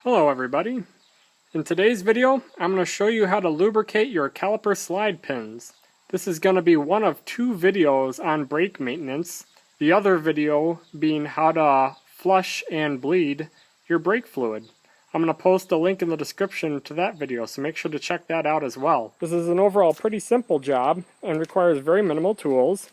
Hello everybody. In today's video, I'm going to show you how to lubricate your caliper slide pins. This is going to be one of two videos on brake maintenance, the other video being how to flush and bleed your brake fluid. I'm going to post a link in the description to that video, so make sure to check that out as well. This is an overall pretty simple job and requires very minimal tools.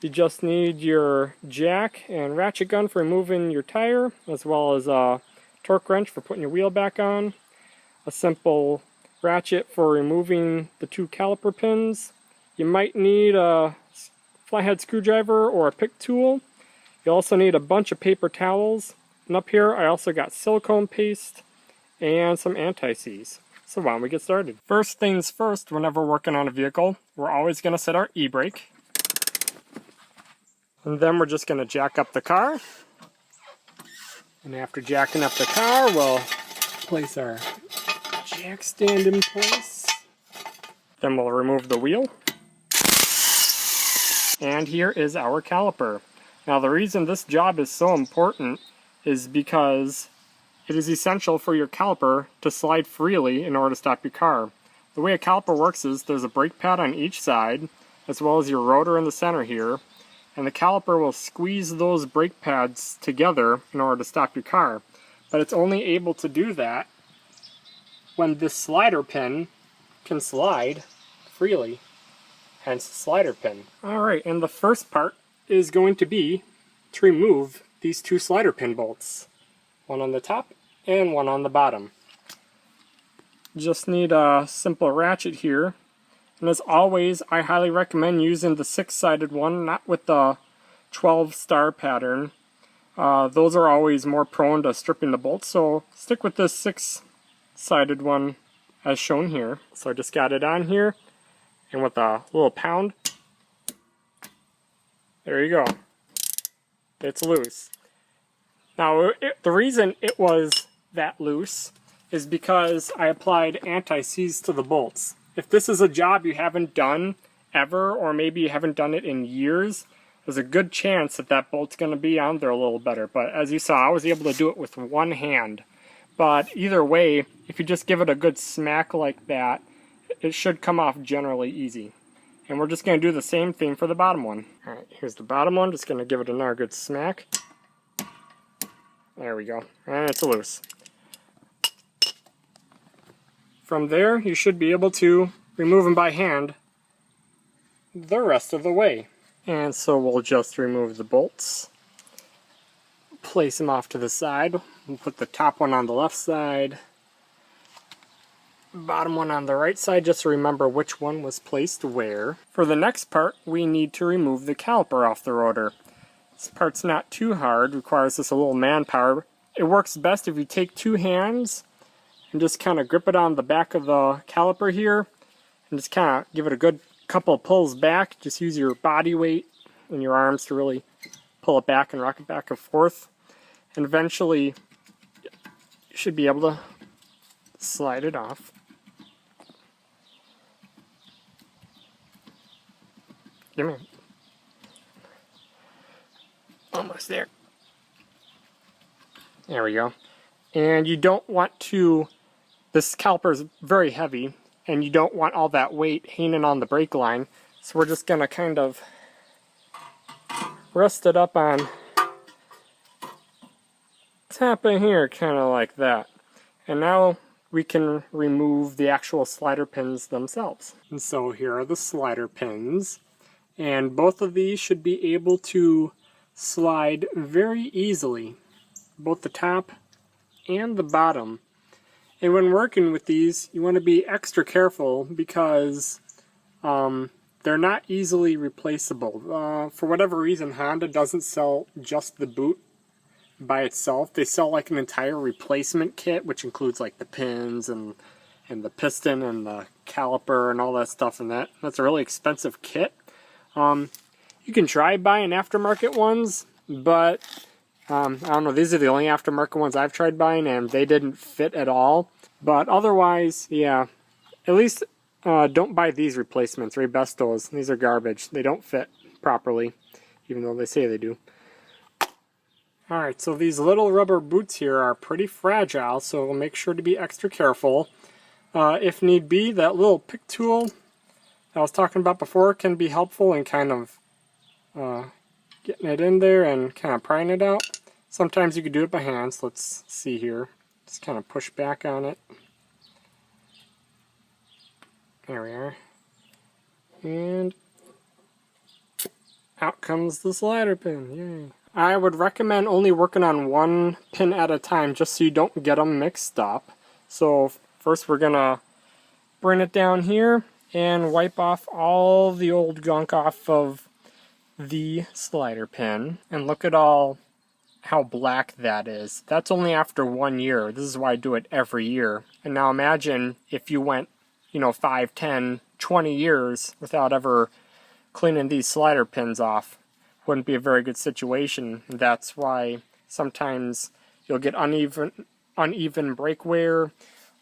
You just need your jack and ratchet gun for removing your tire, as well as a torque wrench for putting your wheel back on, a simple ratchet for removing the two caliper pins. You might need a flathead screwdriver or a pick tool. You also need a bunch of paper towels, and up here I also got silicone paste and some anti-seize. So why don't we get started? First things first, whenever working on a vehicle, we're always going to set our e-brake, and then we're just going to jack up the car. And after jacking up the car, we'll place our jack stand in place. Then we'll remove the wheel. And here is our caliper. Now the reason this job is so important is because it is essential for your caliper to slide freely in order to stop your car. The way a caliper works is there's a brake pad on each side, as well as your rotor in the center here. And the caliper will squeeze those brake pads together in order to stop your car. But it's only able to do that when this slider pin can slide freely, hence the slider pin. Alright, and the first part is going to be to remove these two slider pin bolts. One on the top and one on the bottom. Just need a simple ratchet here. And as always, I highly recommend using the 6-sided one, not with the 12-star pattern. Those are always more prone to stripping the bolts, so stick with this 6-sided one as shown here. So I just got it on here, and with a little pound, there you go. It's loose. Now, the reason it was that loose is because I applied anti-seize to the bolts. If this is a job you haven't done ever, or maybe you haven't done it in years, there's a good chance that that bolt's going to be on there a little better. But as you saw, I was able to do it with one hand. But either way, if you just give it a good smack like that, it should come off generally easy. And we're just going to do the same thing for the bottom one. Alright, here's the bottom one. Just going to give it another good smack. There we go. And it's loose. From there, you should be able to remove them by hand the rest of the way. And so we'll just remove the bolts, place them off to the side. We'll put the top one on the left side, bottom one on the right side, just to remember which one was placed where. For the next part, we need to remove the caliper off the rotor. This part's not too hard, requires just a little manpower. It works best if you take two hands and just kind of grip it on the back of the caliper here and just kind of give it a good couple of pulls back. Just use your body weight and your arms to really pull it back and rock it back and forth. And eventually you should be able to slide it off. Give me. Almost there. There we go. And you don't want to, this caliper is very heavy, and you don't want all that weight hanging on the brake line. So we're just going to kind of rest it up on top of here, kind of like that. And now we can remove the actual slider pins themselves. And so here are the slider pins. And both of these should be able to slide very easily, both the top and the bottom. And when working with these, you want to be extra careful because they're not easily replaceable. For whatever reason, Honda doesn't sell just the boot by itself. They sell like an entire replacement kit, which includes like the pins and the piston and the caliper and all that stuff, and that's a really expensive kit. You can try buying aftermarket ones, but I don't know, these are the only aftermarket ones I've tried buying, and they didn't fit at all. But otherwise, yeah, at least don't buy these replacements, Rebestos. These are garbage. They don't fit properly, even though they say they do. Alright, so these little rubber boots here are pretty fragile, so we'll make sure to be extra careful. If need be, that little pick tool I was talking about before can be helpful in kind of getting it in there and kind of prying it out. Sometimes you could do it by hand, so let's see here. Just kind of push back on it. There we are. And out comes the slider pin. Yay. I would recommend only working on one pin at a time just so you don't get them mixed up. So first we're going to bring it down here and wipe off all the old gunk off of the slider pin. And look at how black that is. That's only after 1 year. This is why I do it every year. And now imagine if you went, 5, 10, 20 years without ever cleaning these slider pins off. Wouldn't be a very good situation. That's why sometimes you'll get uneven brake wear,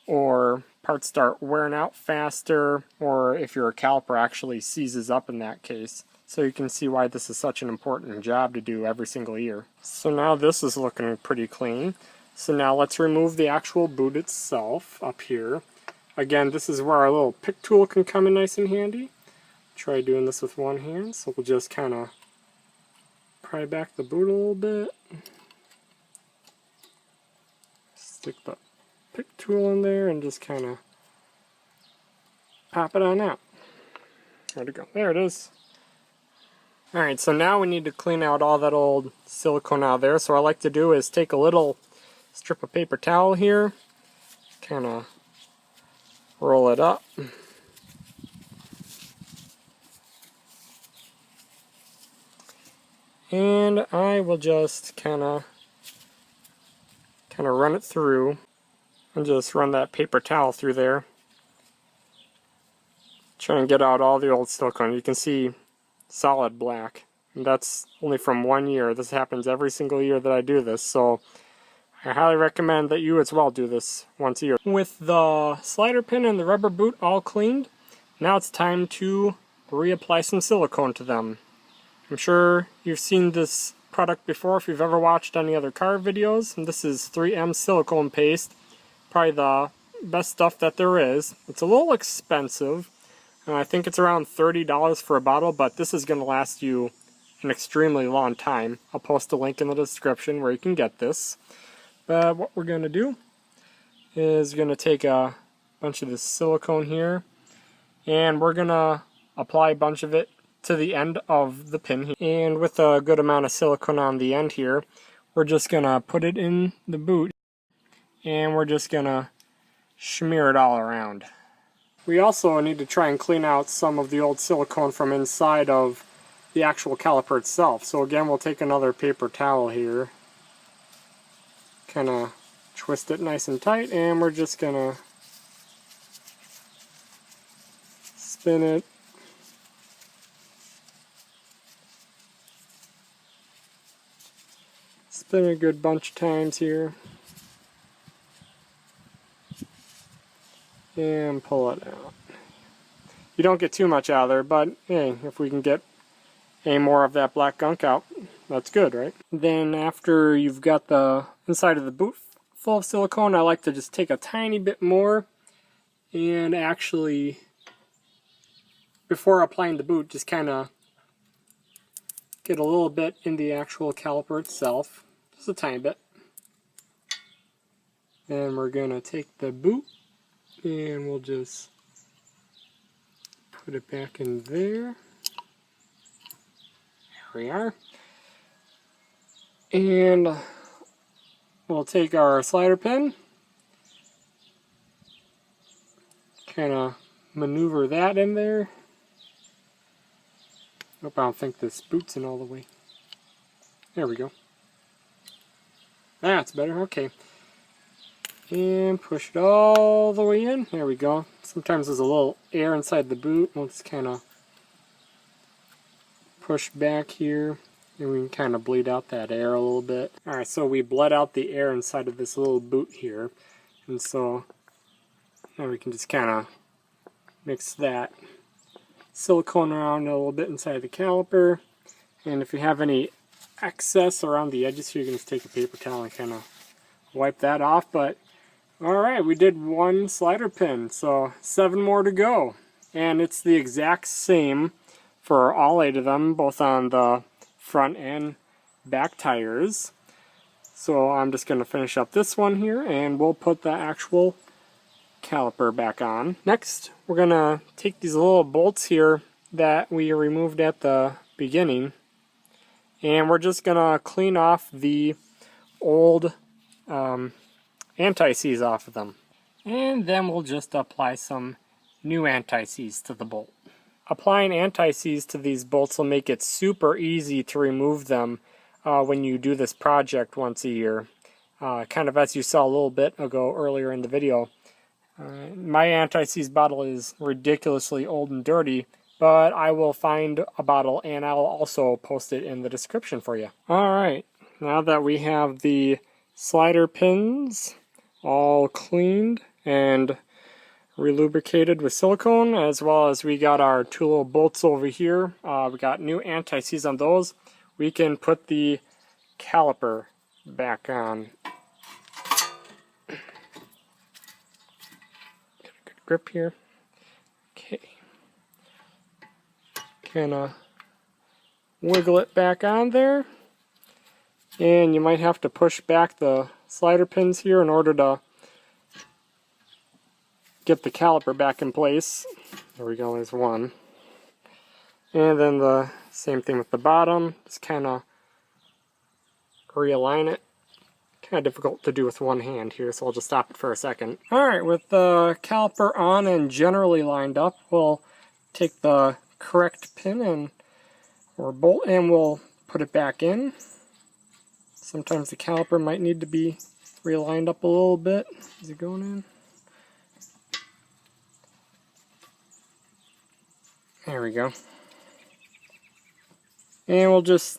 or parts start wearing out faster, or if your caliper actually seizes up in that case. So you can see why this is such an important job to do every single year. So now this is looking pretty clean. So now let's remove the actual boot itself up here. Again, this is where our little pick tool can come in nice and handy. Try doing this with one hand, so we'll just kind of pry back the boot a little bit. Stick the pick tool in there and just kind of pop it on out. Where'd it go? There it is. Alright, so now we need to clean out all that old silicone out there. So what I like to do is take a little strip of paper towel here, kind of roll it up. And I will just kind of run it through and just run that paper towel through there. Try and get out all the old silicone. You can see solid black. And that's only from 1 year. This happens every single year that I do this, so I highly recommend that you as well do this once a year. With the slider pin and the rubber boot all cleaned, now it's time to reapply some silicone to them. I'm sure you've seen this product before if you've ever watched any other car videos. And this is 3M silicone paste, probably the best stuff that there is. It's a little expensive, and I think it's around $30 for a bottle, but this is going to last you an extremely long time. I'll post a link in the description where you can get this. But what we're going to do is going to take a bunch of this silicone here, and we're going to apply a bunch of it to the end of the pin here. And with a good amount of silicone on the end here, we're just going to put it in the boot, and we're just going to smear it all around. We also need to try and clean out some of the old silicone from inside of the actual caliper itself. So again, we'll take another paper towel here, kind of twist it nice and tight, and we're just going to spin it. Spin a good bunch of times here. And pull it out. You don't get too much out of there, but hey, if we can get any more of that black gunk out, that's good, right? Then after you've got the inside of the boot full of silicone, I like to just take a tiny bit more and actually, before applying the boot, just kind of get a little bit in the actual caliper itself, just a tiny bit. Then we're going to take the boot and we'll just put it back in there. There we are. And we'll take our slider pin, kind of maneuver that in there. Nope, I don't think this boot's in all the way. There we go. That's better, okay. And push it all the way in. There we go. Sometimes there's a little air inside the boot. We'll just kind of push back here, and we can kind of bleed out that air a little bit. Alright, so we bled out the air inside of this little boot here. And so now we can just kind of mix that silicone around a little bit inside the caliper. And if you have any excess around the edges here, you can just take a paper towel and kind of wipe that off. But alright, we did one slider pin, so 7 more to go. And it's the exact same for all 8 of them, both on the front and back tires. So I'm just going to finish up this one here, and we'll put the actual caliper back on. Next, we're going to take these little bolts here that we removed at the beginning, and we're just going to clean off the old anti-seize off of them. And then we'll just apply some new anti-seize to the bolt. Applying anti-seize to these bolts will make it super easy to remove them when you do this project once a year. Kind of as you saw a little bit ago earlier in the video. My anti-seize bottle is ridiculously old and dirty, but I will find a bottle and I'll also post it in the description for you. Alright, now that we have the slider pins all cleaned and relubricated with silicone, as well as we got our 2 little bolts over here, we got new anti-seize on those, we can put the caliper back on. Get a good grip here. Okay. Kind of wiggle it back on there. And you might have to push back the slider pins here in order to get the caliper back in place. There we go, there's one. And then the same thing with the bottom, just kind of realign it. Kind of difficult to do with one hand here, so I'll just stop it for a second. Alright, with the caliper on and generally lined up, we'll take the correct pin or bolt and we'll put it back in. Sometimes the caliper might need to be realigned up a little bit. Is it going in? There we go. And we'll just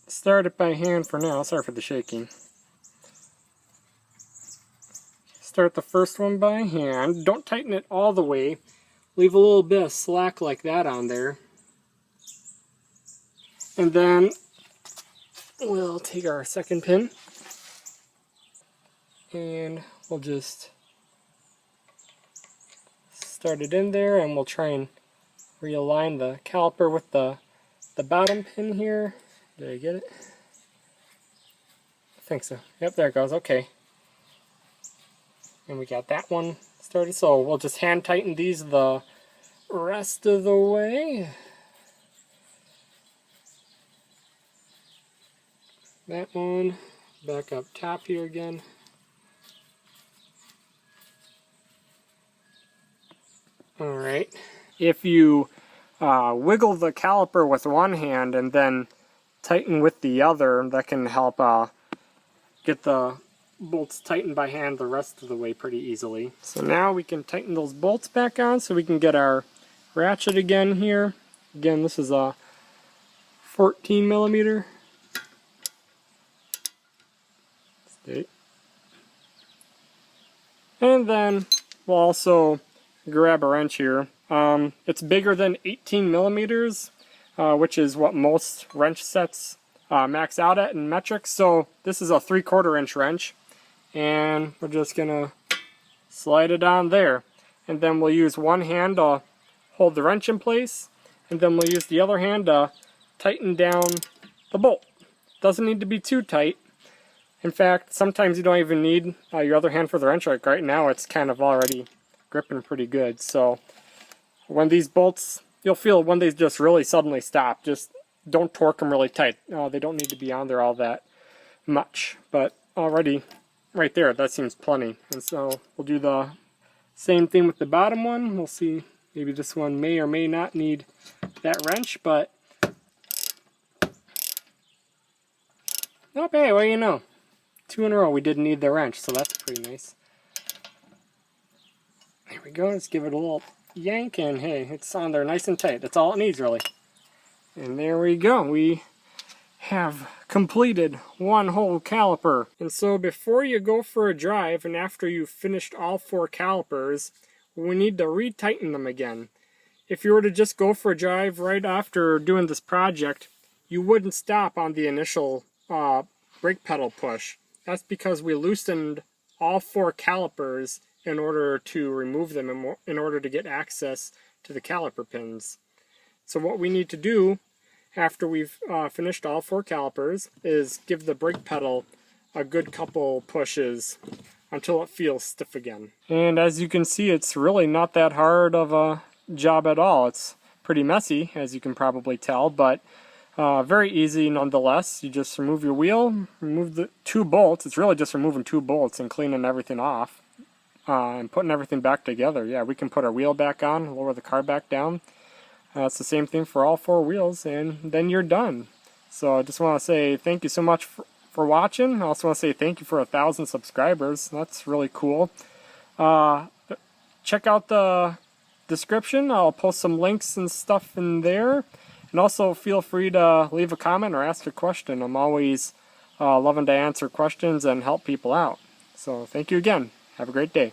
start it by hand for now. Sorry for the shaking. Start the first one by hand. Don't tighten it all the way. Leave a little bit of slack like that on there. And then we'll take our second pin and we'll just start it in there, and we'll try and realign the caliper with the bottom pin here. Did I get it? I think so. Yep, there it goes. Okay. And we got that one started, so we'll just hand tighten these the rest of the way. That one, back up top here again. Alright. If you wiggle the caliper with one hand and then tighten with the other, that can help get the bolts tightened by hand the rest of the way pretty easily. So now we can tighten those bolts back on so we can get our ratchet again here. Again, this is a 14 millimeter. And then we'll also grab a wrench here. It's bigger than 18 millimeters, which is what most wrench sets max out at in metric. So this is a 3/4 inch wrench, and we're just gonna slide it on there. And then we'll use one hand to hold the wrench in place, and then we'll use the other hand to tighten down the bolt. Doesn't need to be too tight. In fact, sometimes you don't even need your other hand for the wrench. Like right now, it's kind of already gripping pretty good. So when these bolts, you'll feel when they just really suddenly stop, just don't torque them really tight. They don't need to be on there all that much. But already, right there, that seems plenty. And so we'll do the same thing with the bottom one. We'll see, maybe this one may or may not need that wrench, but okay, well, you know. 2 in a row we didn't need the wrench, so that's pretty nice. There we go, let's give it a little yank, and hey, it's on there nice and tight. That's all it needs, really. And there we go, we have completed one whole caliper. And so before you go for a drive, and after you've finished all 4 calipers, we need to retighten them again. If you were to just go for a drive right after doing this project, you wouldn't stop on the initial brake pedal push. That's because we loosened all 4 calipers in order to remove them, in order to get access to the caliper pins. So what we need to do after we've finished all 4 calipers is give the brake pedal a good couple pushes until it feels stiff again. And as you can see, it's really not that hard of a job at all. It's pretty messy, as you can probably tell, but very easy nonetheless. You just remove your wheel, remove the 2 bolts. It's really just removing 2 bolts and cleaning everything off and putting everything back together. Yeah, we can put our wheel back on, lower the car back down. It's the same thing for all 4 wheels, and then you're done. So I just want to say thank you so much for watching. I also want to say thank you for 1,000 subscribers. That's really cool. Check out the description. I'll post some links and stuff in there. And also feel free to leave a comment or ask a question. I'm always loving to answer questions and help people out. So thank you again. Have a great day.